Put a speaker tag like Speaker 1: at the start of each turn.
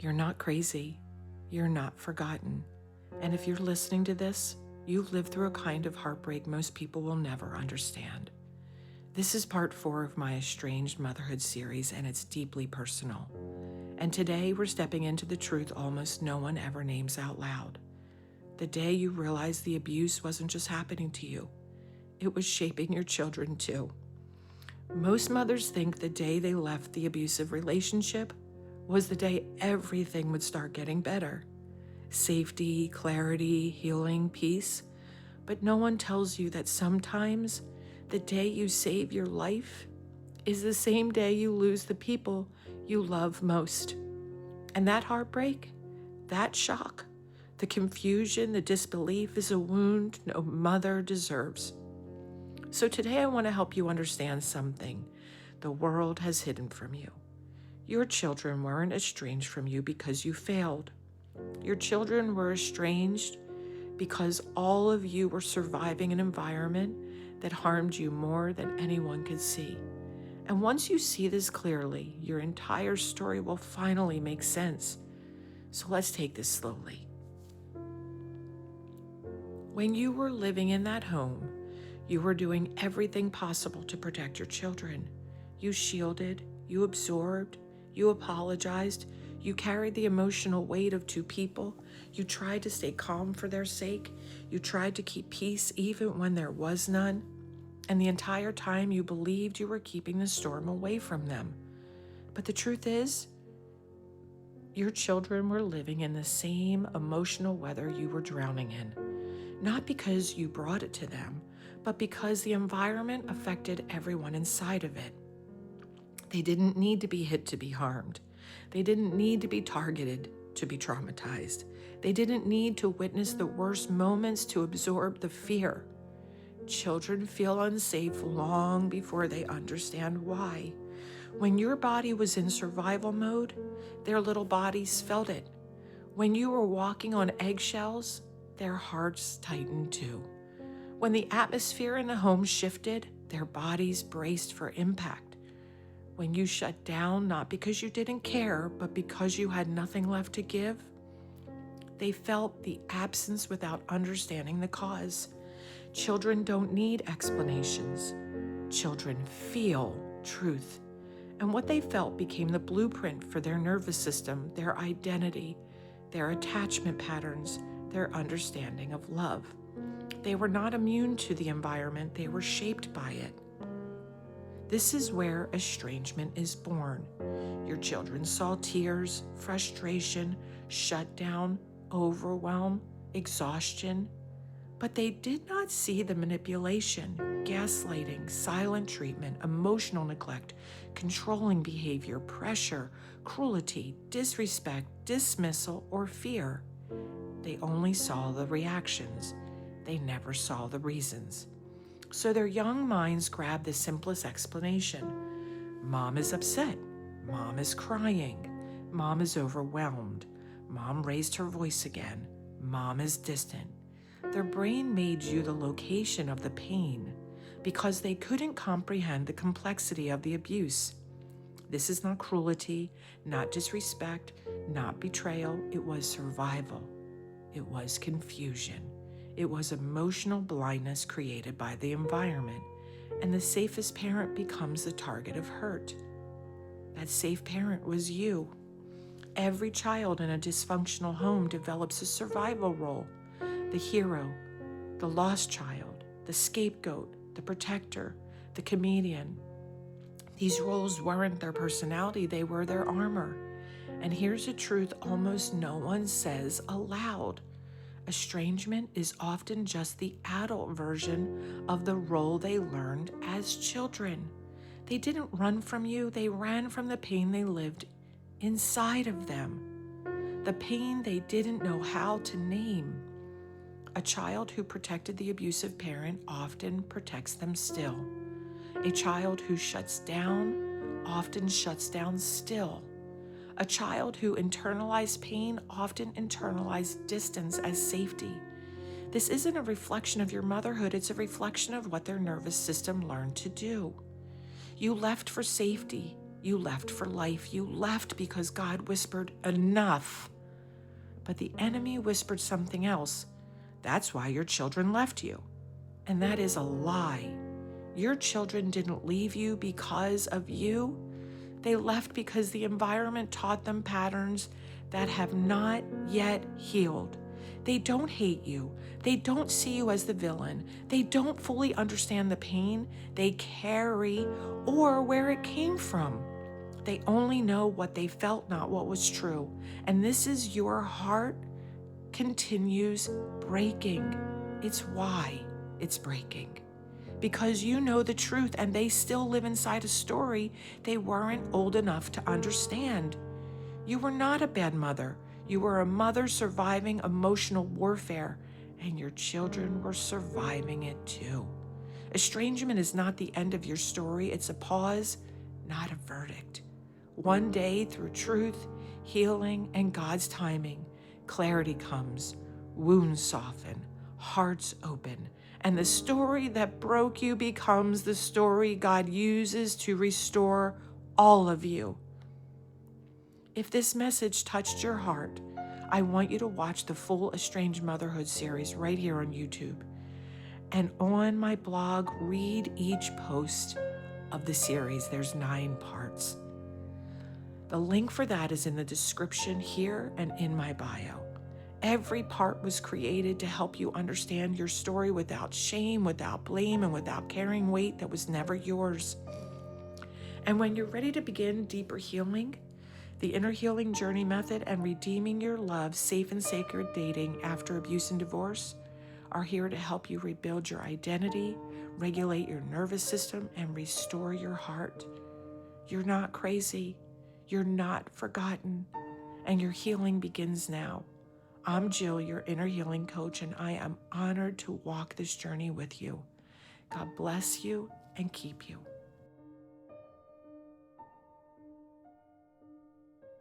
Speaker 1: You're not crazy. You're not forgotten. And if you're listening to this, you've lived through a kind of heartbreak most people will never understand. This is part 4 of my Estranged Motherhood series, and it's deeply personal. And today we're stepping into the truth almost no one ever names out loud. The day you realize the abuse wasn't just happening to you, it was shaping your children too. Most mothers think the day they left the abusive relationship was the day everything would start getting better. Safety, clarity, healing, peace. But no one tells you that sometimes the day you save your life is the same day you lose the people you love most. And that heartbreak, that shock, the confusion, the disbelief is a wound no mother deserves. So today I want to help you understand something the world has hidden from you. Your children weren't estranged from you because you failed. Your children were estranged because all of you were surviving an environment that harmed you more than anyone could see. And once you see this clearly, your entire story will finally make sense. So let's take this slowly. When you were living in that home, you were doing everything possible to protect your children. You shielded, you absorbed, you apologized, you carried the emotional weight of two people, you tried to stay calm for their sake, you tried to keep peace even when there was none, and the entire time you believed you were keeping the storm away from them. But the truth is, your children were living in the same emotional weather you were drowning in, not because you brought it to them, but because the environment affected everyone inside of it. They didn't need to be hit to be harmed. They didn't need to be targeted to be traumatized. They didn't need to witness the worst moments to absorb the fear. Children feel unsafe long before they understand why. When your body was in survival mode, their little bodies felt it. When you were walking on eggshells, their hearts tightened too. When the atmosphere in the home shifted, their bodies braced for impact. When you shut down, not because you didn't care, but because you had nothing left to give, they felt the absence without understanding the cause. Children don't need explanations. Children feel truth. And what they felt became the blueprint for their nervous system, their identity, their attachment patterns, their understanding of love. They were not immune to the environment, they were shaped by it. This is where estrangement is born. Your children saw tears, frustration, shutdown, overwhelm, exhaustion, but they did not see the manipulation, gaslighting, silent treatment, emotional neglect, controlling behavior, pressure, cruelty, disrespect, dismissal, or fear. They only saw the reactions. They never saw the reasons. So their young minds grabbed the simplest explanation. Mom is upset. Mom is crying. Mom is overwhelmed. Mom raised her voice again. Mom is distant. Their brain made you the location of the pain because they couldn't comprehend the complexity of the abuse. This is not cruelty, not disrespect, not betrayal. It was survival. It was confusion. It was emotional blindness created by the environment, and the safest parent becomes the target of hurt. That safe parent was you. Every child in a dysfunctional home develops a survival role. The hero, the lost child, the scapegoat, the protector, the comedian. These roles weren't their personality, they were their armor. And here's a truth almost no one says aloud. Estrangement is often just the adult version of the role they learned as children. They didn't run from you, they ran from the pain they lived inside of them. The pain they didn't know how to name. A child who protected the abusive parent often protects them still. A child who shuts down often shuts down still. A child who internalized pain often internalized distance as safety. This isn't a reflection of your motherhood, it's a reflection of what their nervous system learned to do. You left for safety, You left for life. You left because God whispered, enough. But the enemy whispered something else. That's why your children left you. And that is a lie. Your children didn't leave you because of you. They left because the environment taught them patterns that have not yet healed. They don't hate you. They don't see you as the villain. They don't fully understand the pain they carry or where it came from. They only know what they felt, not what was true. And this is your heart continues breaking. It's why it's breaking. Because you know the truth and they still live inside a story they weren't old enough to understand. You were not a bad mother. You were a mother surviving emotional warfare, and your children were surviving it too. Estrangement is not the end of your story. It's a pause, not a verdict. One day, through truth, healing, and God's timing, clarity comes, wounds soften, hearts open, and the story that broke you becomes the story God uses to restore all of you. If this message touched your heart, I want you to watch the full Estranged Motherhood series right here on YouTube. And on my blog, read each post of the series. There's 9 parts. The link for that is in the description here and in my bio. Every part was created to help you understand your story without shame, without blame, and without carrying weight that was never yours. And when you're ready to begin deeper healing, the Inner Healing Journey Method and Redeeming Your Love, Safe and Sacred Dating After Abuse and Divorce are here to help you rebuild your identity, regulate your nervous system, and restore your heart. You're not crazy. You're not forgotten. And your healing begins now. I'm Jill, your inner healing coach, and I am honored to walk this journey with you. God bless you and keep you.